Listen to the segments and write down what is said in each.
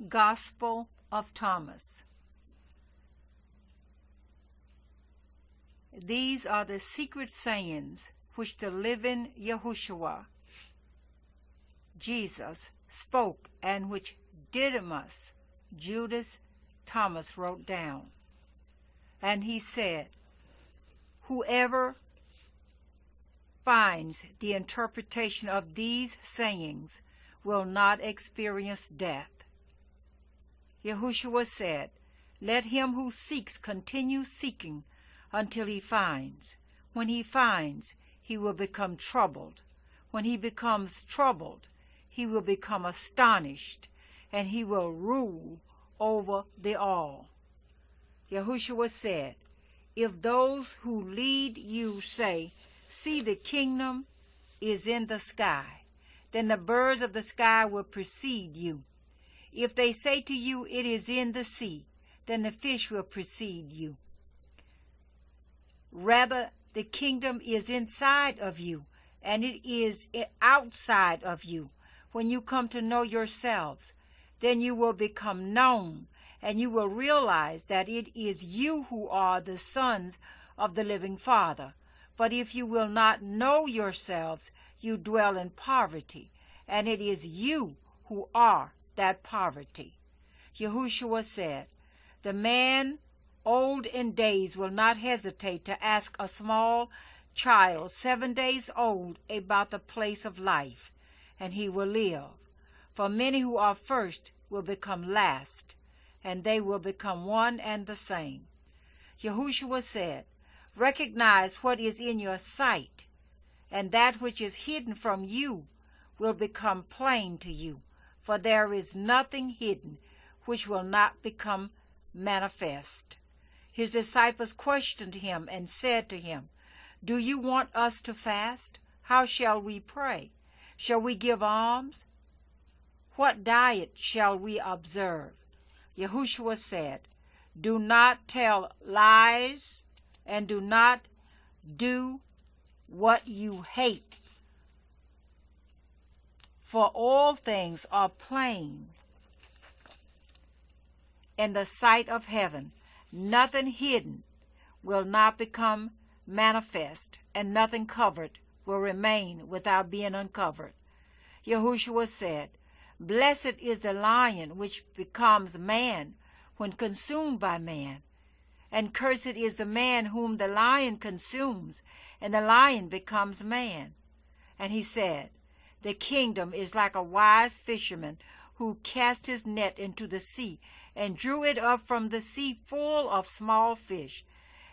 Gospel of Thomas. These are the secret sayings which the living Yahoshua, Jesus, spoke, and which Didymus Judas Thomas wrote down. And he said, whoever finds the interpretation of these sayings will not experience death. Yahoshua said, let him who seeks continue seeking until he finds. When he finds, he will become troubled. When he becomes troubled, he will become astonished, and he will rule over the all. Yahoshua said, if those who lead you say, see, the kingdom is in the sky, then the birds of the sky will precede you. If they say to you, it is in the sea, then the fish will precede you. Rather, the kingdom is inside of you, and it is outside of you. When you come to know yourselves, then you will become known, and you will realize that it is you who are the sons of the living Father. But if you will not know yourselves, you dwell in poverty, and it is you who are that poverty. Yahushua said, the man old in days will not hesitate to ask a small child 7 days old about the place of life, and he will live. For many who are first will become last, and they will become one and the same. Yahushua said, recognize what is in your sight, and that which is hidden from you will become plain to you. For there is nothing hidden which will not become manifest. His disciples questioned him and said to him, do you want us to fast? How shall we pray? Shall we give alms? What diet shall we observe? Yahushua said, do not tell lies, and do not do what you hate. For all things are plain in the sight of heaven. Nothing hidden will not become manifest, and nothing covered will remain without being uncovered. Yahushua said, blessed is the lion which becomes man when consumed by man, and cursed is the man whom the lion consumes, and the lion becomes man. And he said, the kingdom is like a wise fisherman who cast his net into the sea and drew it up from the sea full of small fish.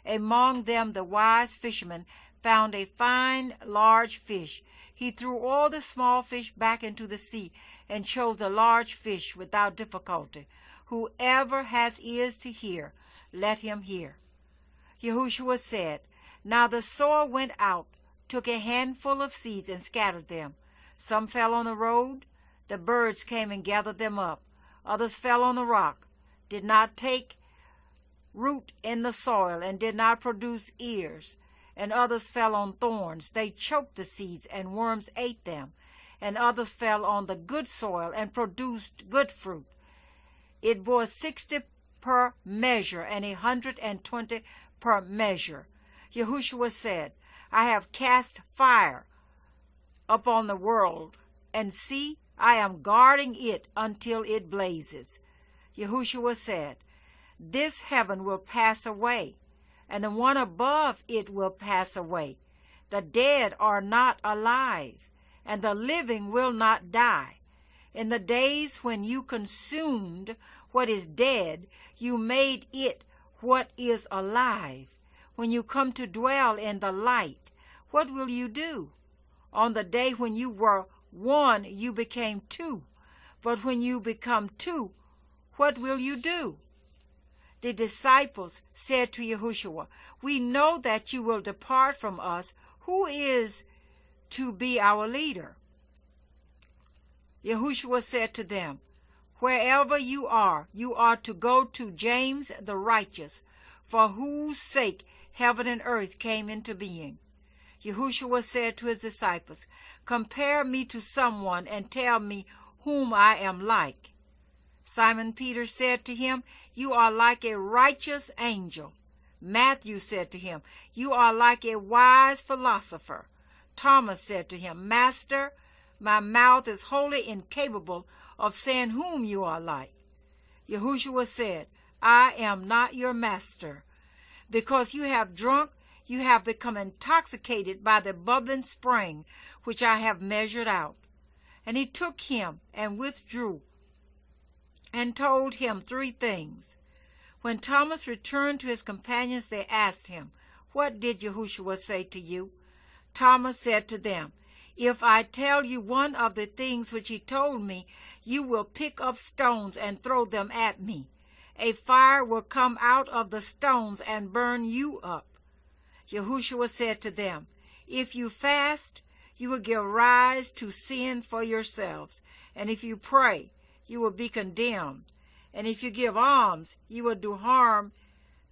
Among them the wise fisherman found a fine large fish. He threw all the small fish back into the sea and chose the large fish without difficulty. Whoever has ears to hear, let him hear. Yahushua said, now the sower went out, took a handful of seeds and scattered them. Some fell on the road. The birds came and gathered them up. Others fell on the rock, did not take root in the soil, and did not produce ears. And others fell on thorns. They choked the seeds, and worms ate them. And others fell on the good soil and produced good fruit. It bore 60 per measure, and 120 per measure. Yahushua said, I have cast fire upon the world, and see, I am guarding it until it blazes. Yahushua said, this heaven will pass away, and the one above it will pass away. The dead are not alive, and the living will not die. In the days when you consumed what is dead, you made it what is alive. When you come to dwell in the light, what will you do? On the day when you were one, you became two. But when you become two, what will you do? The disciples said to Yahushua, we know that you will depart from us. Who is to be our leader? Yahushua said to them, wherever you are to go to James the righteous, for whose sake heaven and earth came into being. Yahushua said to his disciples, compare me to someone and tell me whom I am like. Simon Peter said to him, "You are like a righteous angel." Matthew said to him, "You are like a wise philosopher." Thomas said to him, "Master, my mouth is wholly incapable of saying whom you are like." Yahushua said, "I am not your master. Because you have drunk, you have become intoxicated by the bubbling spring which I have measured out." And he took him and withdrew and told him 3 things. When Thomas returned to his companions, they asked him, "What did Yahushua say to you?" Thomas said to them, "If I tell you one of the things which he told me, you will pick up stones and throw them at me. A fire will come out of the stones and burn you up." Yahushua said to them, "If you fast, you will give rise to sin for yourselves, and if you pray, you will be condemned. And if you give alms, you will do harm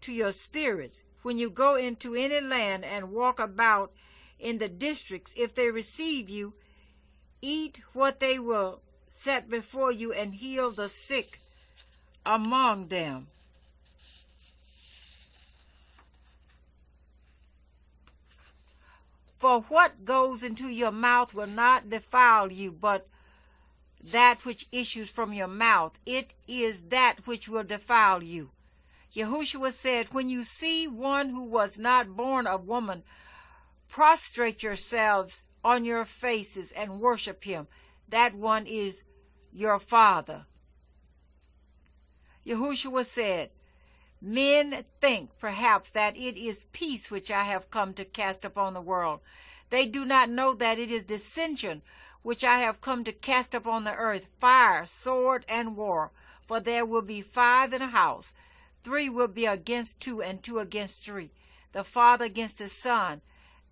to your spirits. When you go into any land and walk about in the districts, if they receive you, eat what they will set before you and heal the sick among them." For what goes into your mouth will not defile you, but that which issues from your mouth, it is that which will defile you. Yahushua said, "When you see one who was not born of woman, prostrate yourselves on your faces and worship him. That one is your Father." Yahushua said, "Men think perhaps that it is peace which I have come to cast upon the world. They do not know that it is dissension which I have come to cast upon the earth, fire, sword, and war. For there will be 5 in a house, 3 will be against 2, and 2 against 3, the father against the son,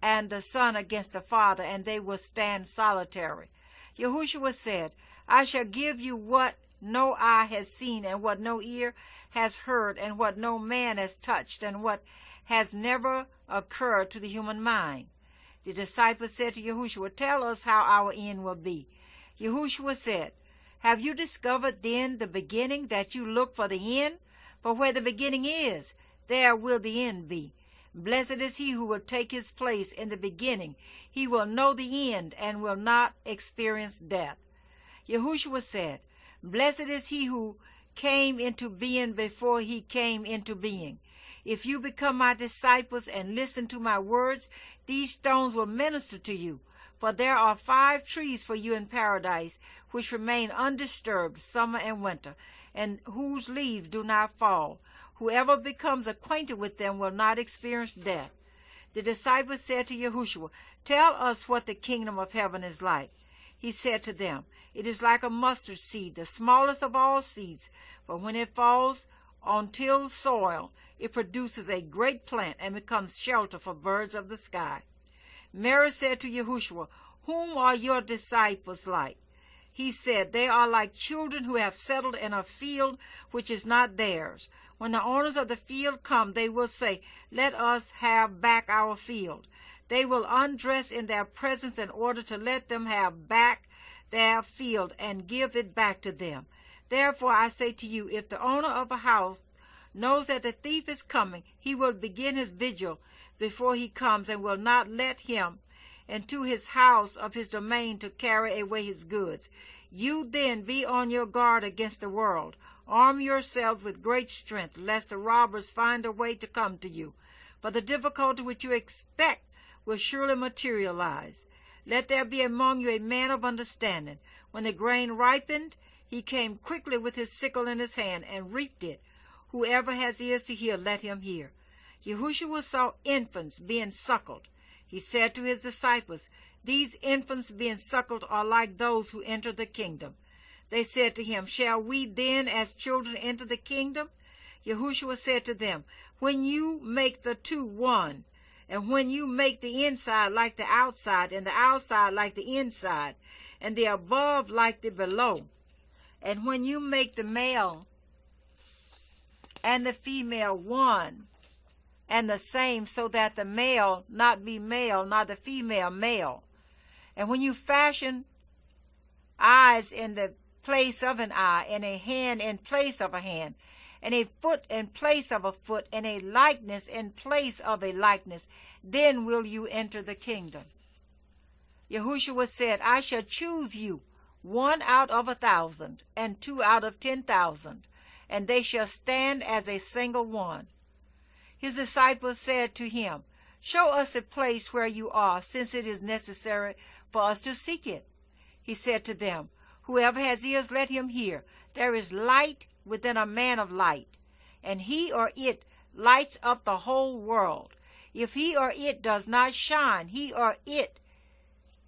and the son against the father, and they will stand solitary." Yahushua said, "I shall give you what no eye has seen, and what no ear has heard, and what no man has touched, and what has never occurred to the human mind." The disciples said to Yahushua, "Tell us how our end will be." Yahushua said, "Have you discovered then the beginning, that you look for the end? For where the beginning is, there will the end be. Blessed is he who will take his place in the beginning. He will know the end and will not experience death." Yahushua said, "Blessed is he who came into being before he came into being. If you become my disciples and listen to my words, these stones will minister to you. For there are 5 trees for you in paradise, which remain undisturbed summer and winter, and whose leaves do not fall. Whoever becomes acquainted with them will not experience death." The disciples said to Yahushua, "Tell us what the kingdom of heaven is like." He said to them, "It is like a mustard seed, the smallest of all seeds, but when it falls on tilled soil, it produces a great plant and becomes shelter for birds of the sky." Mary said to Yahushua, "Whom are your disciples like?" He said, "They are like children who have settled in a field which is not theirs. When the owners of the field come, they will say, 'Let us have back our field.' They will undress in their presence in order to let them have back their field and give it back to them. Therefore I say to you, if the owner of a house knows that the thief is coming, he will begin his vigil before he comes, and will not let him into his house of his domain to carry away his goods. You then be on your guard against the world. Arm yourselves with great strength, lest the robbers find a way to come to you. For the difficulty which you expect will surely materialize. Let there be among you a man of understanding. When the grain ripened, he came quickly with his sickle in his hand and reaped it. Whoever has ears to hear, let him hear." Yahushua saw infants being suckled. He said to his disciples, "These infants being suckled are like those who enter the kingdom." They said to him, "Shall we then as children enter the kingdom?" Yahushua said to them, "When you make the 2 one, and when you make the inside like the outside, and the outside like the inside, and the above like the below, and when you make the male and the female one and the same, so that the male not be male, nor the female male, and when you fashion eyes in the place of an eye, and a hand in place of a hand, and a foot in place of a foot, and a likeness in place of a likeness, then will you enter the kingdom. Yahushua said, I shall choose you, 1 out of 1,000, and 2 out of 10,000, and they shall stand as a single one. His disciples said to him, Show us a place where you are, since it is necessary for us to seek it. He said to them, Whoever has ears, let him hear. There is light within a man of light, and he or it lights up the whole world. If he or it does not shine, he or it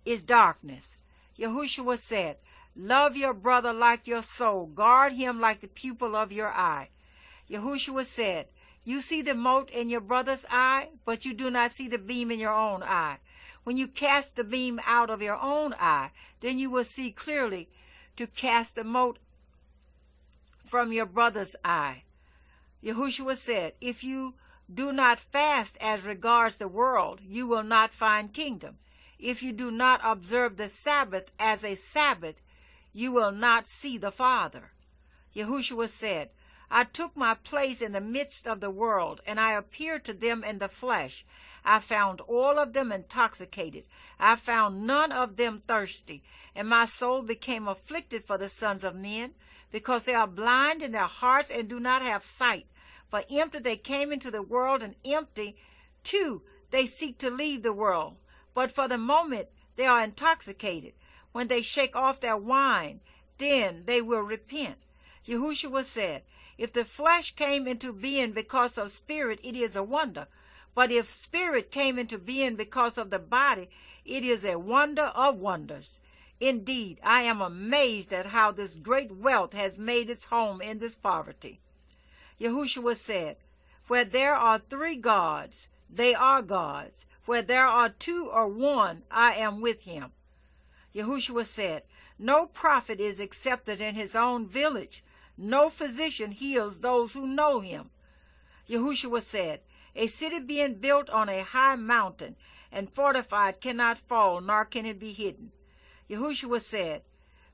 is darkness. Yahushua said, Love your brother like your soul. Guard him like the pupil of your eye. Yahushua said, You see the mote in your brother's eye, but you do not see the beam in your own eye. When you cast the beam out of your own eye, then you will see clearly to cast the mote from your brother's eye. Yahushua said, If you do not fast as regards the world, you will not find kingdom. If you do not observe the Sabbath as a Sabbath, you will not see the Father. Yahushua said, I took my place in the midst of the world, and I appeared to them in the flesh. I found all of them intoxicated. I found none of them thirsty. And my soul became afflicted for the sons of men, because they are blind in their hearts and do not have sight. For empty they came into the world, and empty, too, they seek to leave the world. But for the moment they are intoxicated. When they shake off their wine, then they will repent. Yahushua said, If the flesh came into being because of spirit, it is a wonder. But if spirit came into being because of the body, it is a wonder of wonders. Indeed, I am amazed at how this great wealth has made its home in this poverty. Yahushua said, Where there are 3 gods, they are gods. Where there are 2 or 1, I am with him. Yahushua said, No prophet is accepted in his own village. No physician heals those who know him. Yahushua said, A city being built on a high mountain and fortified cannot fall, nor can it be hidden. Yahushua said,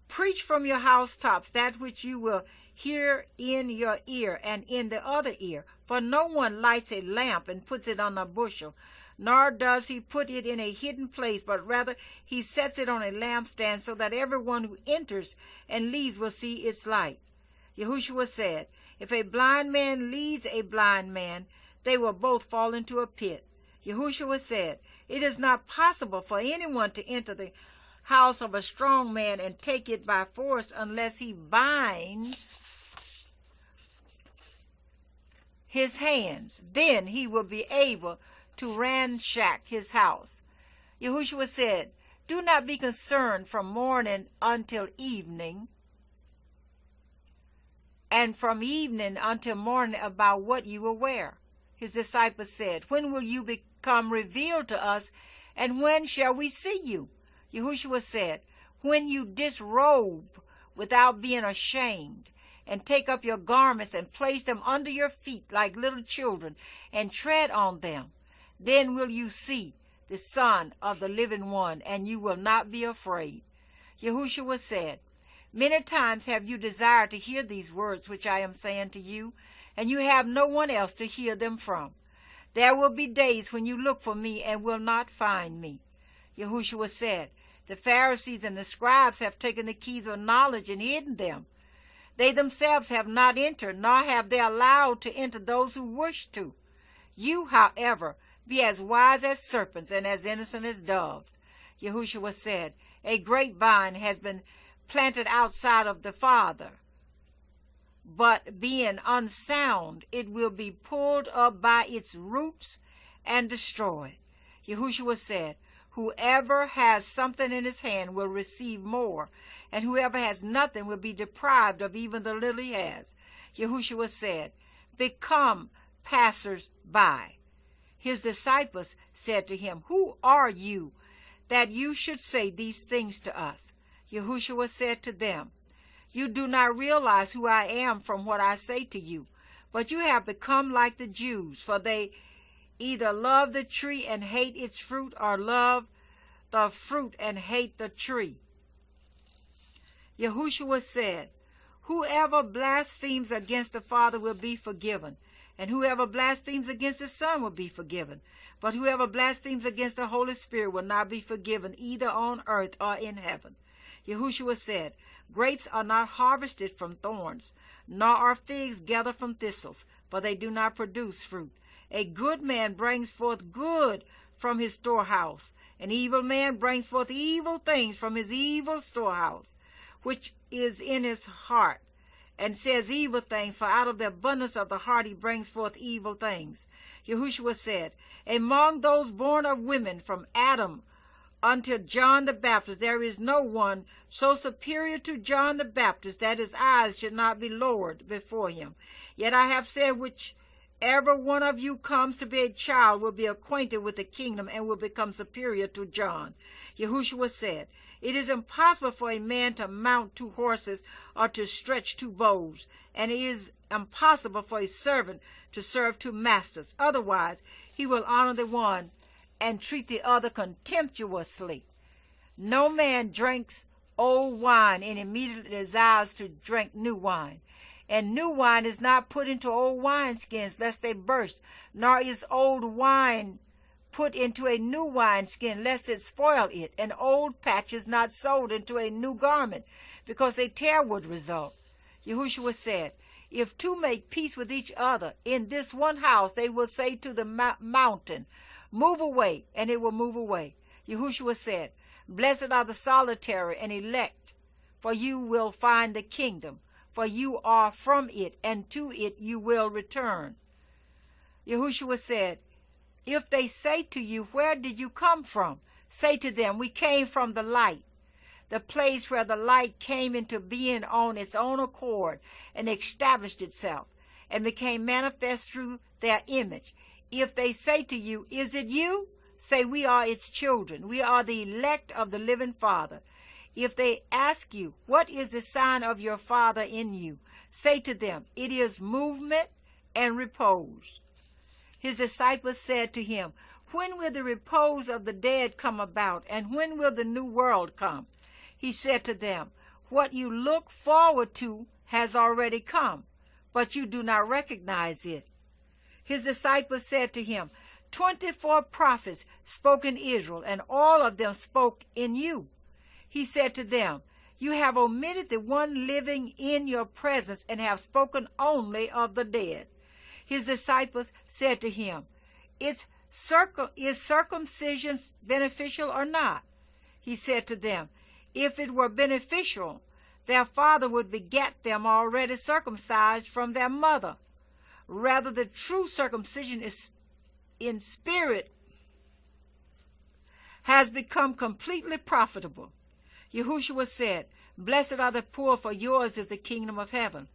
Preach from your housetops that which you will hear in your ear and in the other ear. For no one lights a lamp and puts it on a bushel, nor does he put it in a hidden place, but rather he sets it on a lampstand, so that everyone who enters and leaves will see its light. Yahushua said, If a blind man leads a blind man, they will both fall into a pit. Yahushua said, It is not possible for anyone to enter the house of a strong man and take it by force unless he binds his hands. Then he will be able to ransack his house. Yahushua said, Do not be concerned from morning until evening, and from evening until morning about what you will wear. His disciples said, When will you become revealed to us, and when shall we see you? Yahushua said, When you disrobe without being ashamed, and take up your garments and place them under your feet like little children, and tread on them, then will you see the Son of the living one, and you will not be afraid. Yahushua said, Many times have you desired to hear these words which I am saying to you, and you have no one else to hear them from. There will be days when you look for me and will not find me. Yahushua said, The Pharisees and the scribes have taken the keys of knowledge and hidden them. They themselves have not entered, nor have they allowed to enter those who wish to. You, however, be as wise as serpents and as innocent as doves. Yahushua said, A grapevine has been planted outside of the Father, but being unsound, it will be pulled up by its roots and destroyed. Yahushua said, Whoever has something in his hand will receive more, and whoever has nothing will be deprived of even the little he has. Yahushua said, Become passers-by. His disciples said to him, Who are you, that you should say these things to us? Yahushua said to them, You do not realize who I am from what I say to you, but you have become like the Jews, for they either love the tree and hate its fruit, or love the fruit and hate the tree. Yahushua said, whoever blasphemes against the Father will be forgiven, and whoever blasphemes against the Son will be forgiven. But whoever blasphemes against the Holy Spirit will not be forgiven, either on earth or in heaven. Yahushua said, grapes are not harvested from thorns, nor are figs gathered from thistles, for they do not produce fruit. A good man brings forth good from his storehouse. An evil man brings forth evil things from his evil storehouse, which is in his heart, and says evil things, for out of the abundance of the heart he brings forth evil things. Yahushua said, among those born of women from Adam until John the Baptist, there is no one so superior to John the Baptist that his eyes should not be lowered before him. Yet I have said, whichever one of you comes to be a child will be acquainted with the kingdom and will become superior to John. Yahushua said, it is impossible for a man to mount 2 horses or to stretch 2 bows, and it is impossible for a servant to serve 2 masters. Otherwise, he will honor the one and treat the other contemptuously. No man drinks old wine and immediately desires to drink new wine. And new wine is not put into old wineskins, lest they burst, nor is old wine put into a new wineskin, lest it spoil it. And old patch is not sold into a new garment, because a tear would result. Yahushua said, if 2 make peace with each other in this one house, they will say to the mountain, move away, and it will move away. Yahushua said, blessed are the solitary and elect, for you will find the kingdom. For you are from it, and to it you will return. Yahushua said, if they say to you, where did you come from? Say to them, we came from the light, the place where the light came into being on its own accord and established itself, and became manifest through their image. If they say to you, is it you? Say, we are its children. We are the elect of the living Father. If they ask you, what is the sign of your Father in you? Say to them, it is movement and repose. His disciples said to him, when will the repose of the dead come about, and when will the new world come? He said to them, what you look forward to has already come, but you do not recognize it. His disciples said to him, 24 prophets spoke in Israel, and all of them spoke in you. He said to them, you have omitted the one living in your presence and have spoken only of the dead. His disciples said to him, is circumcision beneficial or not? He said to them, if it were beneficial, their father would beget them already circumcised from their mother. Rather, the true circumcision is in spirit has become completely profitable. Yahushua said, blessed are the poor, for yours is the kingdom of heaven.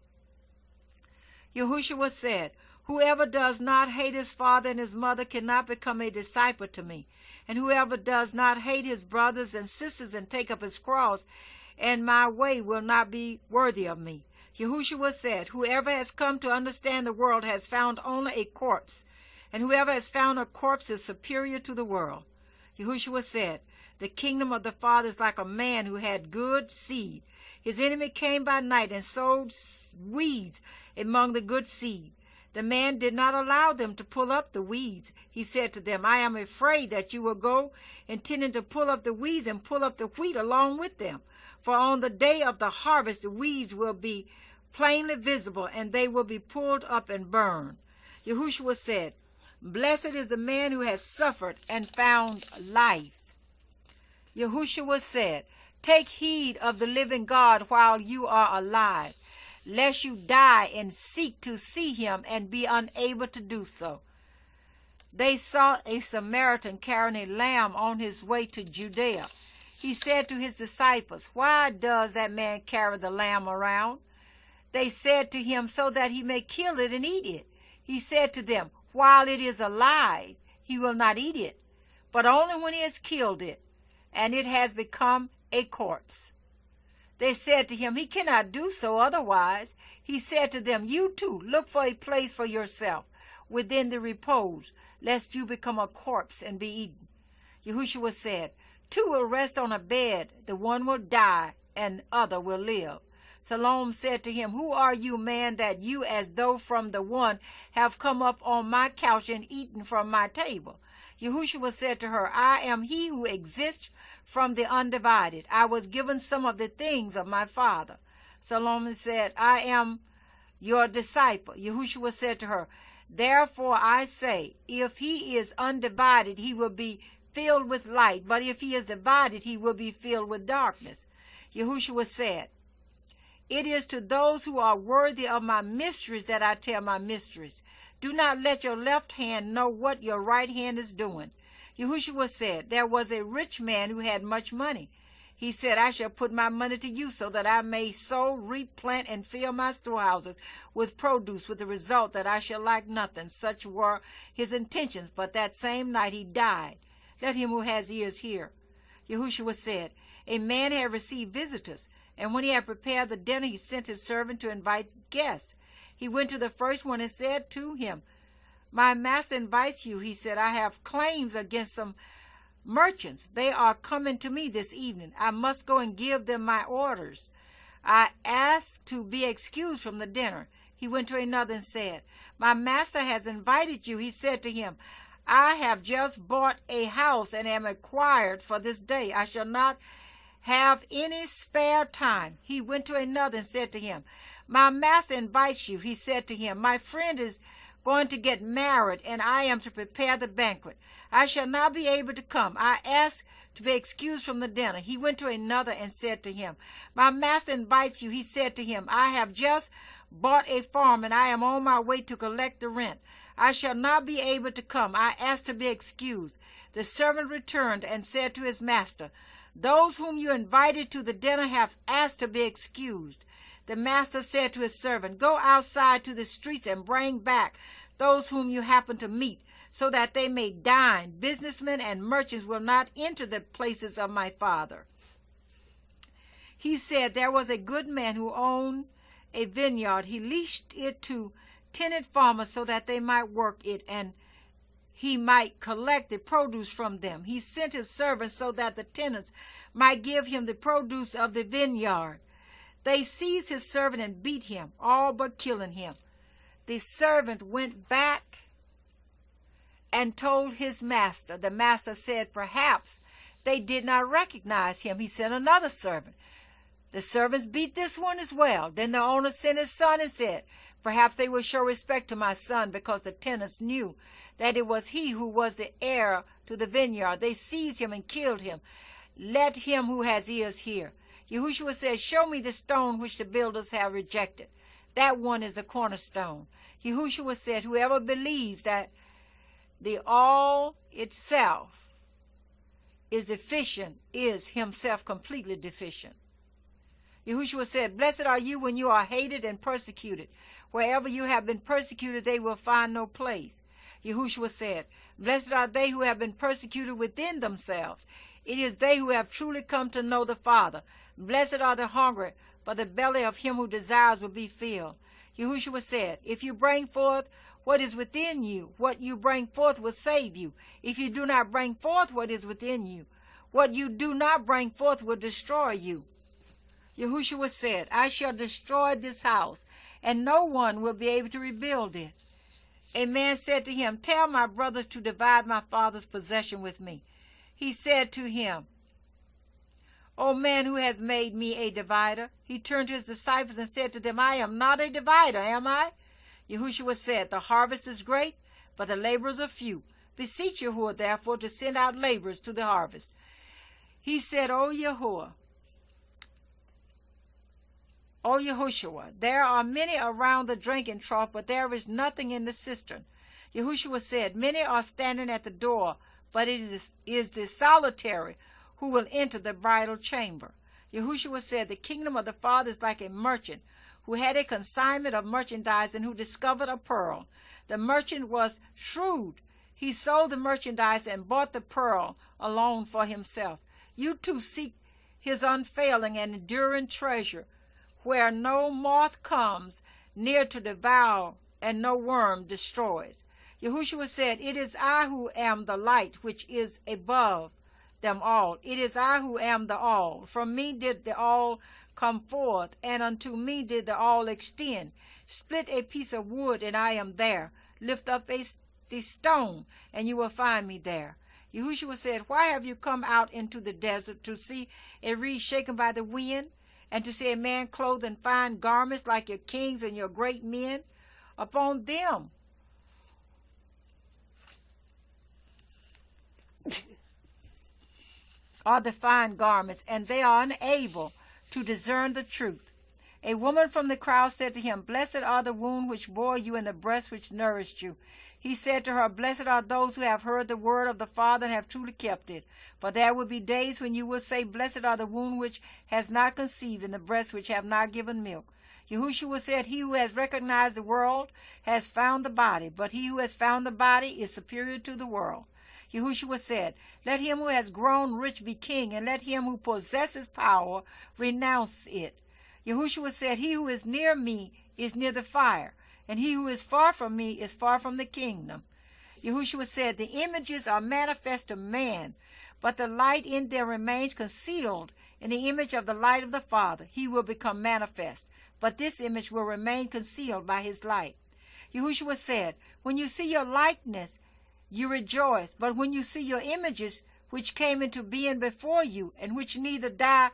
Yahushua said, whoever does not hate his father and his mother cannot become a disciple to me. And whoever does not hate his brothers and sisters and take up his cross and my way will not be worthy of me. Yahushua said, whoever has come to understand the world has found only a corpse, and whoever has found a corpse is superior to the world. Yahushua said, the kingdom of the Father is like a man who had good seed. His enemy came by night and sowed weeds among the good seed. The man did not allow them to pull up the weeds. He said to them, I am afraid that you will go intending to pull up the weeds and pull up the wheat along with them. For on the day of the harvest the weeds will be plainly visible, and they will be pulled up and burned. Yahushua said, blessed is the man who has suffered and found life. Yahushua said, take heed of the living God while you are alive, lest you die and seek to see him and be unable to do so. They saw a Samaritan carrying a lamb on his way to Judea. He said to his disciples, why does that man carry the lamb around? They said to him, so that he may kill it and eat it. He said to them, while it is alive, he will not eat it, but only when he has killed it, and it has become a corpse. They said to him, he cannot do so otherwise. He said to them, you too look for a place for yourself within the repose, lest you become a corpse and be eaten. Yahushua said, two will rest on a bed, the one will die and other will live. Salome said to him, Who are you, man, that you, as though from the one, have come up on my couch and eaten from my table? Yahushua said to her, I am he who exists from the undivided. I was given some of the things of my father. Salome said, I am your disciple. Yahushua said to her, Therefore I say, if he is undivided, he will be filled with light, but if he is divided, he will be filled with darkness. Yahushua said, It is to those who are worthy of my mysteries that I tell my mysteries. Do not let your left hand know what your right hand is doing. Yahushua said, There was a rich man who had much money. He said, I shall put my money to use so that I may sow, reap, plant, and fill my storehouses with produce, with the result that I shall lack nothing. Such were his intentions, but that same night he died. Let him who has ears hear. Yahushua said, A man had received visitors, and when he had prepared the dinner, he sent his servant to invite guests. He went to the first one and said to him, My master invites you. He said, I have claims against some merchants. They are coming to me this evening. I must go and give them my orders. I asked to be excused from the dinner. He went to another and said, My master has invited you. He said to him, I have just bought a house and am acquired for this day. I shall not have any spare time. He went to another and said to him, My master invites you. He said to him, My friend is going to get married, and I am to prepare the banquet. I shall not be able to come. I ask to be excused from the dinner. He went to another and said to him, My master invites you. He said to him, I have just bought a farm, and I am on my way to collect the rent. I shall not be able to come. I ask to be excused. The servant returned and said to his master, Those whom you invited to the dinner have asked to be excused. The master said to his servant, Go outside to the streets and bring back those whom you happen to meet, so that they may dine. Businessmen and merchants will not enter the places of my father. He said, There was a good man who owned a vineyard. He leased it to tenant farmers so that they might work it, and he might collect the produce from them. He sent his servants so that the tenants might give him the produce of the vineyard. They seized his servant and beat him, all but killing him. The servant went back and told his master. The master said, Perhaps they did not recognize him. He sent another servant. The servants beat this one as well. Then the owner sent his son and said, Perhaps they will show respect to my son, because the tenants knew that it was he who was the heir to the vineyard. They seized him and killed him. Let him who has ears hear. Yahushua said, Show me the stone which the builders have rejected. That one is the cornerstone. Yahushua said, Whoever believes that the all itself is deficient is himself completely deficient. Yahushua said, Blessed are you when you are hated and persecuted. Wherever you have been persecuted, they will find no place. Yahushua said, Blessed are they who have been persecuted within themselves. It is they who have truly come to know the Father. Blessed are the hungry, for the belly of him who desires will be filled. Yahushua said, If you bring forth what is within you, what you bring forth will save you. If you do not bring forth what is within you, what you do not bring forth will destroy you. Yahushua said, I shall destroy this house, and no one will be able to rebuild it. A man said to him, Tell my brothers to divide my father's possession with me. He said to him, O man who has made me a divider. He turned to his disciples and said to them, I am not a divider, am I? Yahushua said, The harvest is great, but the laborers are few. Beseech Yahuwah, therefore, to send out laborers to the harvest. He said, O Yahushua, there are many around the drinking trough, but there is nothing in the cistern. Yahushua said, Many are standing at the door, but it is the solitary who will enter the bridal chamber. Yahushua said, The kingdom of the Father is like a merchant who had a consignment of merchandise and who discovered a pearl. The merchant was shrewd. He sold the merchandise and bought the pearl alone for himself. You too seek his unfailing and enduring treasure, where no moth comes near to devour and no worm destroys. Yahushua said, It is I who am the light which is above them all. It is I who am the all. From me did the all come forth, and unto me did the all extend. Split a piece of wood, and I am there. Lift up the stone, and you will find me there. Yahushua said, why have you come out into the desert to see a reed shaken by the wind, and to see a man clothed in fine garments like your kings and your great men? Upon them are the fine garments, and they are unable to discern the truth. A woman from the crowd said to him, blessed are the womb which bore you and the breast which nourished you. He said to her, blessed are those who have heard the word of the Father and have truly kept it. For there will be days when you will say, blessed are the womb which has not conceived and the breasts which have not given milk. Yahushua said, he who has recognized the world has found the body, but he who has found the body is superior to the world. Yahushua said, let him who has grown rich be king, and let him who possesses power renounce it. Yahushua said, he who is near me is near the fire, and he who is far from me is far from the kingdom. Yahushua said, the images are manifest to man, but the light in them remains concealed in the image of the light of the Father. He will become manifest, but this image will remain concealed by his light. Yahushua said, when you see your likeness, you rejoice, but when you see your images, which came into being before you, and which neither die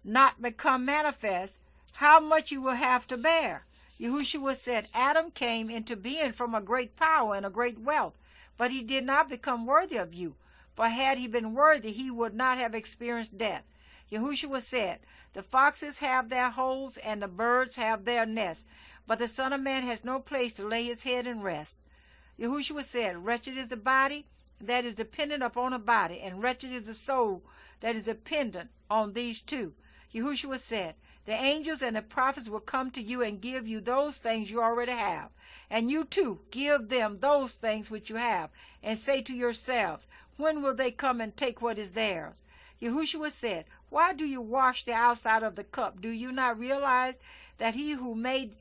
not become manifest, how much you will have to bear. Yahushua said, Adam came into being from a great power and a great wealth, but he did not become worthy of you. For had he been worthy, he would not have experienced death. Yahushua said, the foxes have their holes and the birds have their nests, but the Son of Man has no place to lay his head and rest. Yahushua said, wretched is the body that is dependent upon a body, and wretched is the soul that is dependent on these two. Yahushua said, the angels and the prophets will come to you and give you those things you already have. And you too give them those things which you have, and say to yourselves, when will they come and take what is theirs? Yahushua said, why do you wash the outside of the cup? Do you not realize that he who made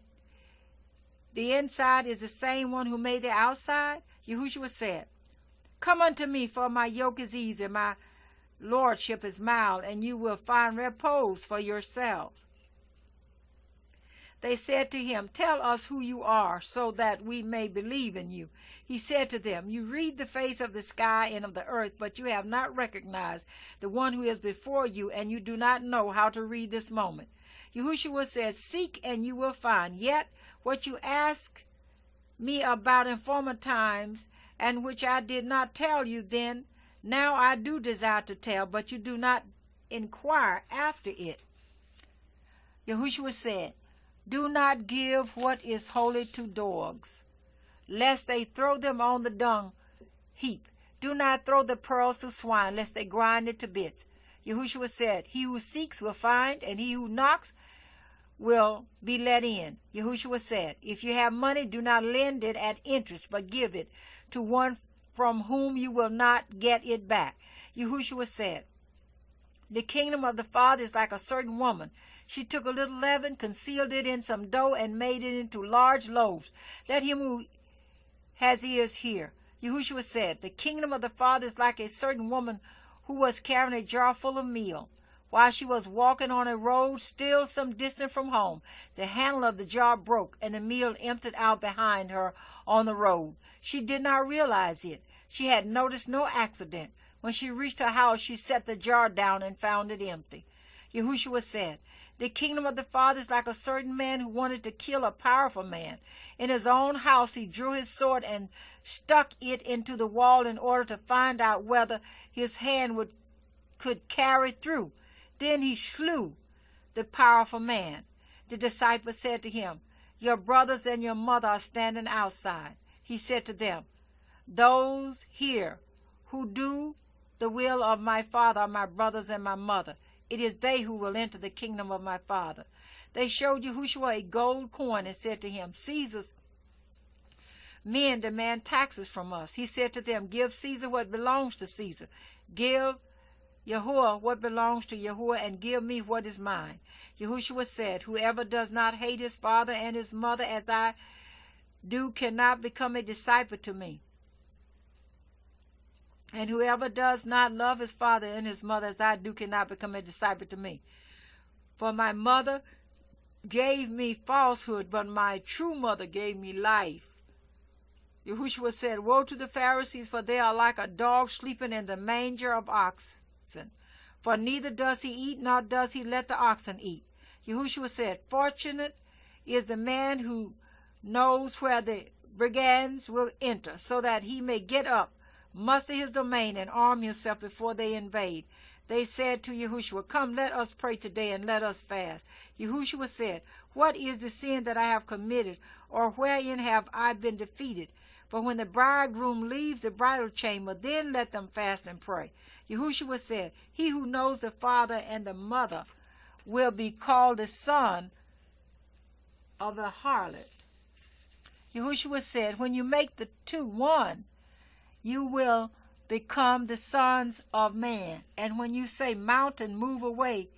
the inside is the same one who made the outside? Yahushua said, come unto me, for my yoke is easy, my lordship is mild, and you will find repose for yourselves. They said to him, tell us who you are, so that we may believe in you. He said to them, you read the face of the sky and of the earth, but you have not recognized the one who is before you, and you do not know how to read this moment. Yahushua says, seek and you will find. Yet what you ask me about in former times, and which I did not tell you then, now I do desire to tell, but you do not inquire after it. Yahushua said, do not give what is holy to dogs, lest they throw them on the dung heap. Do not throw the pearls to swine, lest they grind it to bits. Yahushua said, he who seeks will find, and he who knocks will be let in. Yahushua said, if you have money, do not lend it at interest, but give it to one from whom you will not get it back. Yahushua said, the kingdom of the Father is like a certain woman. She took a little leaven, concealed it in some dough, and made it into large loaves. Let him who has ears hear. Yahushua said, the kingdom of the Father is like a certain woman who was carrying a jar full of meal. While she was walking on a road still some distance from home, the handle of the jar broke, and the meal emptied out behind her on the road. She did not realize it. She had noticed no accident. When she reached her house, she set the jar down and found it empty. Yahushua said, the kingdom of the Father is like a certain man who wanted to kill a powerful man. In his own house he drew his sword and stuck it into the wall in order to find out whether his hand could carry through. Then he slew the powerful man. The disciples said to him, your brothers and your mother are standing outside. He said to them, those here who do the will of my Father are my brothers and my mother. It is they who will enter the kingdom of my Father. They showed Yahushua a gold coin and said to him, Caesar's men demand taxes from us. He said to them, give Caesar what belongs to Caesar. Give Yahuwah what belongs to Yahuwah, and give me what is mine. Yahushua said, whoever does not hate his father and his mother as I do cannot become a disciple to me. And whoever does not love his father and his mother as I do cannot become a disciple to me. For my mother gave me falsehood, but my true mother gave me life. Yahushua said, Woe to the Pharisees, for they are like a dog sleeping in the manger of oxen. For neither does he eat, nor does he let the oxen eat. Yahushua said, Fortunate is the man who knows where the brigands will enter, so that he may get up, muster his domain, and arm himself before they invade. They said to Yahushua, Come, let us pray today, and let us fast. Yahushua said, What is the sin that I have committed, or wherein have I been defeated? But when the bridegroom leaves the bridal chamber, then let them fast and pray. Yahushua said, He who knows the father and the mother will be called the son of the harlot. Yahushua said, When you make the two one, you will become the sons of man. And when you say, Mountain, move away,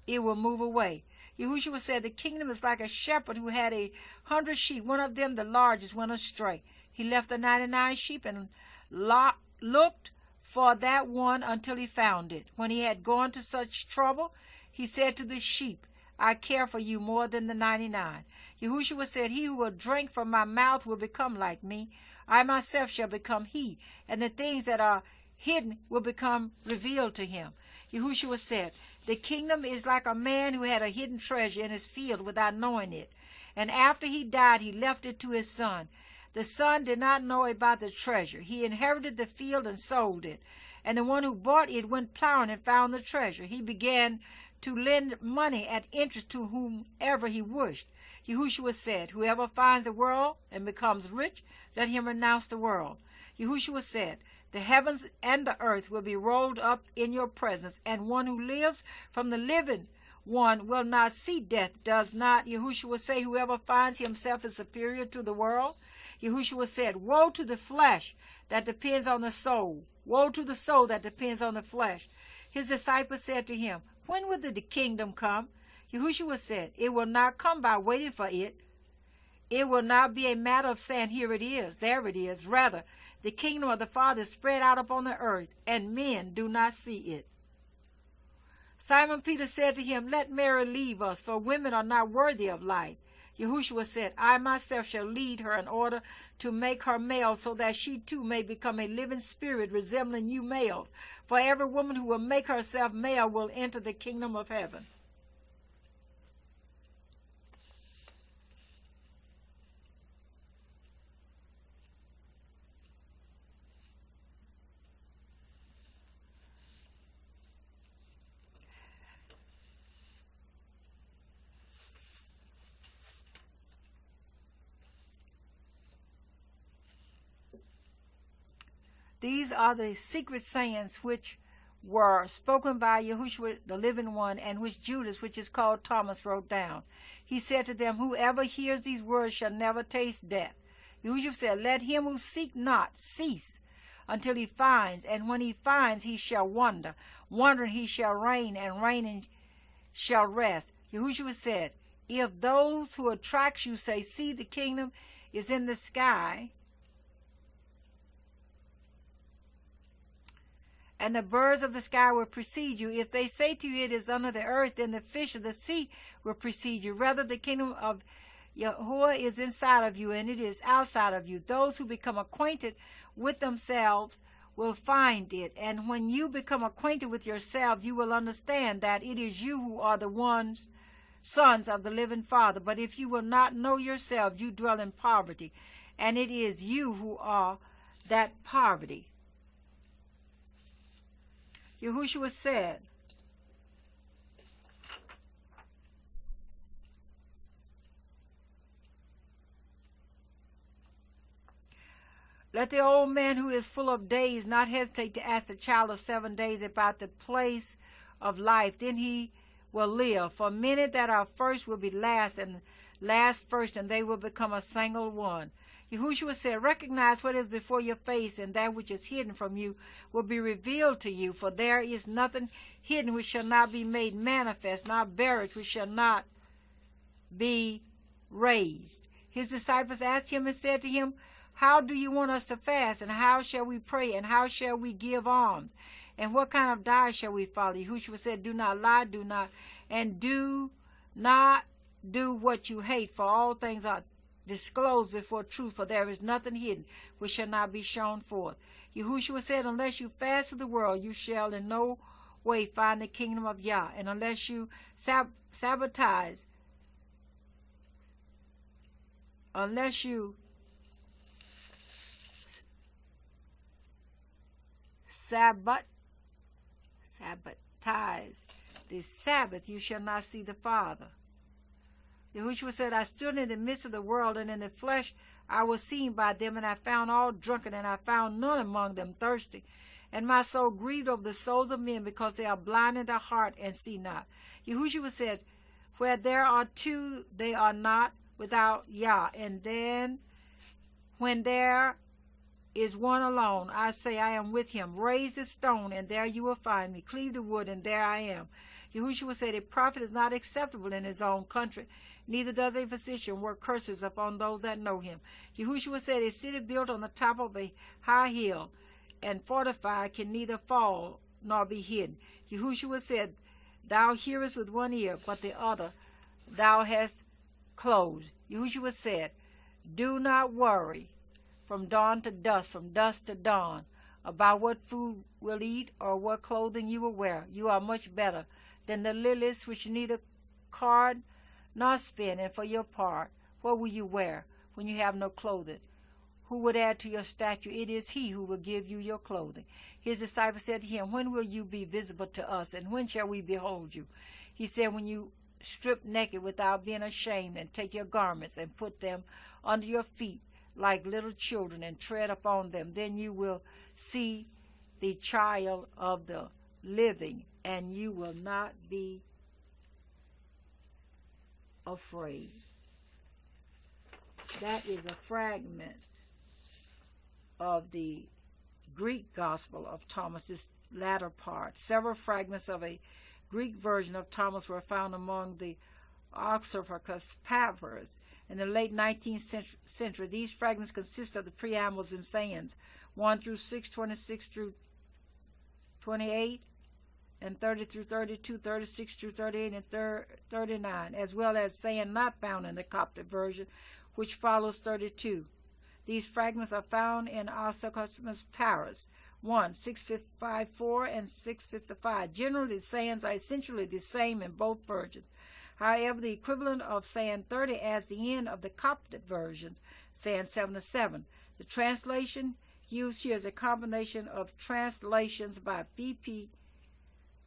it will move away. Yahushua said, The kingdom is like a shepherd who had 100 sheep. One of them, the largest, went astray. He left the 99 sheep and looked for that one until he found it. When he had gone to such trouble, he said to the sheep, I care for you more than the 99. Yahushua said, He who will drink from my mouth will become like me. I myself shall become he, and the things that are hidden will become revealed to him. Yahushua said, The kingdom is like a man who had a hidden treasure in his field without knowing it. And after he died, he left it to his son. The son did not know about the treasure. He inherited the field and sold it. And the one who bought it went plowing and found the treasure. He began to lend money at interest to whomever he wished. Yahushua said, Whoever finds the world and becomes rich, let him renounce the world. Yahushua said, The heavens and the earth will be rolled up in your presence, and one who lives from the living one will not see death. Does not Yahushua say, Whoever finds himself is superior to the world? Yahushua said, Woe to the flesh that depends on the soul. Woe to the soul that depends on the flesh. His disciples said to him, When will the kingdom come? Yahushua said, It will not come by waiting for it. It will not be a matter of saying, Here it is, there it is. Rather, the kingdom of the Father is spread out upon the earth, and men do not see it. Simon Peter said to him, Let Mary leave us, for women are not worthy of life. Yahushua said, I myself shall lead her in order to make her male, so that she too may become a living spirit resembling you males. For every woman who will make herself male will enter the kingdom of heaven. These are the secret sayings which were spoken by Yahushua, the living one, and which Judas, which is called Thomas, wrote down. He said to them, Whoever hears these words shall never taste death. Yahushua said, Let him who seek not cease until he finds, and when he finds, he shall wonder. Wondering he shall reign, and reigning shall rest. Yahushua said, If those who attract you say, See, the kingdom is in the sky, and the birds of the sky will precede you. If they say to you, It is under the earth, then the fish of the sea will precede you. Rather, the kingdom of Yahuwah is inside of you, and it is outside of you. Those who become acquainted with themselves will find it. And when you become acquainted with yourselves, you will understand that it is you who are the sons of the living Father. But if you will not know yourselves, you dwell in poverty, and it is you who are that poverty. Yahushua said, Let the old man who is full of days not hesitate to ask the child of 7 days about the place of life. Then he will live. For many that are first will be last, and last first, and they will become a single one. Yahushua said, Recognize what is before your face, and that which is hidden from you will be revealed to you. For there is nothing hidden which shall not be made manifest, not buried which shall not be raised. His disciples asked him and said to him, How do you want us to fast? And how shall we pray? And how shall we give alms? And what kind of diet shall we follow? Yahushua said, do not lie, do not do what you hate, for all things are disclosed before truth, for there is nothing hidden which shall not be shown forth. Yahushua said, unless you fast of the world, you shall in no way find the kingdom of Yah. And unless you sabotage, the Sabbath, you shall not see the Father. Yahushua said, I stood in the midst of the world, and in the flesh I was seen by them, and I found all drunken, and I found none among them thirsty. And my soul grieved over the souls of men, because they are blind in their heart and see not. Yahushua said, where there are two, they are not without Yah. And then when there is one alone, I say, I am with him. Raise the stone, and there you will find me. Cleave the wood, and there I am. Yahushua said, a prophet is not acceptable in his own country, neither does a physician work curses upon those that know him. Yahushua said, a city built on the top of a high hill and fortified can neither fall nor be hidden. Yahushua said, thou hearest with one ear, but the other thou hast closed. Yahushua said, do not worry from dawn to dusk, from dusk to dawn, about what food we'll eat or what clothing you will wear. You are much better than the lilies, which neither card nor spin. And for your part, what will you wear when you have no clothing? Who would add to your stature? It is he who will give you your clothing. His disciples said to him, when will you be visible to us, and when shall we behold you? He said, when you strip naked without being ashamed, and take your garments and put them under your feet like little children, and tread upon them, then you will see the child of the living, and you will not be afraid. That is a fragment of the Greek Gospel of Thomas's latter part. Several fragments of a Greek version of Thomas were found among the Apocrypha papyrus in the late 19th century. These fragments consist of the preambles and sayings 1 through 6, 26 through 28, and 30 through 32, 36 through 38, and 39, as well as saying not found in the Coptic version, which follows 32. These fragments are found in Apocrypha papyrus 1, 654 and 655. Generally, the sayings are essentially the same in both versions. However, the equivalent of saying 30 as the end of the Coptic version, saying 7 to 7. The translation used here is a combination of translations by B.P.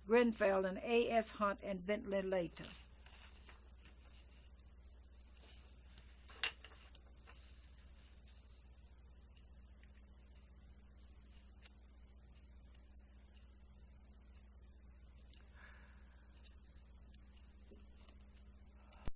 Grenfell and A.S. Hunt and Bentley later.